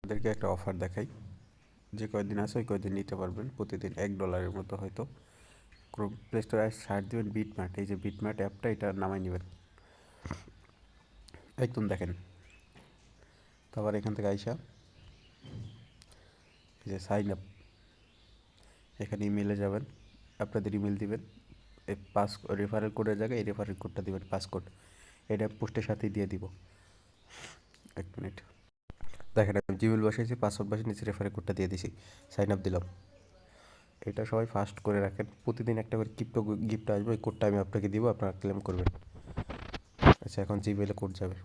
আপনাদেরকে একটা অফার দেখাই। যে কয়দিন আছে ওই কয়দিন নিতে পারবেন, প্রতিদিন $1 মতো হয়তো। ক্রোম প্লে স্টোরে সার্চ দেবেন বিটমার্ট, এই যে বিটমার্ট অ্যাপটা, এটা নামাই নেবেন। একদম দেখেন, তারপর এখান থেকে আইসা এই যে সাইন আপ, এখানে ইমেলে যাবেন, আপনাদের ইমেল দিবেন, এই রেফারেল কোডের জায়গায় এই রেফারেল কোডটা দিবেন, পাসকোড। এটা পোস্টের সাথেই দিয়ে দিব। এক মিনিট দেখেন, আমি জিমেল বসাইছি, পাসওয়ার্ড বসে নিচে রেফারেল কোডটা দিয়ে দিছি, সাইন আপ দিলাম। এটা সবাই ফাস্ট করে রাখেন, প্রতিদিন একটা করে ক্রিপ্টো গিফট আসবে, ওই কোডটা আমি আপনাকে দিব, আপনারা ক্লেম করবেন। আচ্ছা, এখন জিমেলে কোড যাবে।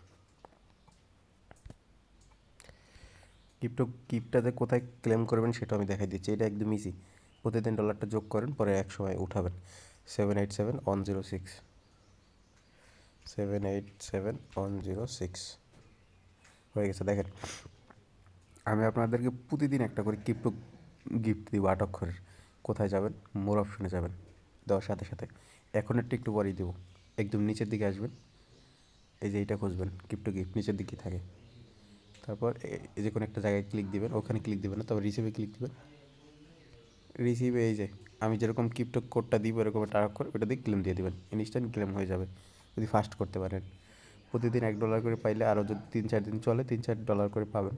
গিফটটাতে কোথায় ক্লেম করবেন সেটা আমি দেখাই দিচ্ছি, এটা একদম ইজি। প্রতিদিন ডলারটা যোগ করেন, পরে এক সময় উঠাবেন। 787106, 787106 হয়ে গেছে। দেখেন, আমি আপনাদেরকে প্রতিদিন একটা করে ক্রিপ্টো গিফট দিব 8 অক্ষরের। কোথায় যাবেন? মোর অপশনে যাবেন, দেওয়ার সাথে সাথে এখনেরটা একটু পরেই দেবো। একদম নিচের দিকে আসবেন, এই যে এইটা খুঁজবেন, ক্রিপ্টো গিফট নিচের দিকে থাকে। তারপর এই যে কোনো একটা জায়গায় ক্লিক দিবেন, ওখানে ক্লিক দিবেন না, তারপর রিসিভে ক্লিক দিবেন। রিসিভে এই যে আমি যেরকম ক্রিপ্টো কোডটা দিব এরকম একটা অক্ষর, ওটা দিয়ে ক্লেম দিয়ে দেবেন, ইনস্ট্যান্ট ক্লেম হয়ে যাবে যদি ফাস্ট করতে পারেন। প্রতিদিন $1 করে পাইলে আরও যদি 3-4 দিন চলে, $3-4 করে পাবেন।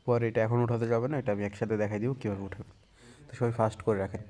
পরে এটা এখন উঠাতে যাবে না, এটা আমি একসাথে দেখাই দিব কীভাবে উঠাবেন। তো সবাই ফাস্ট করে রাখেন।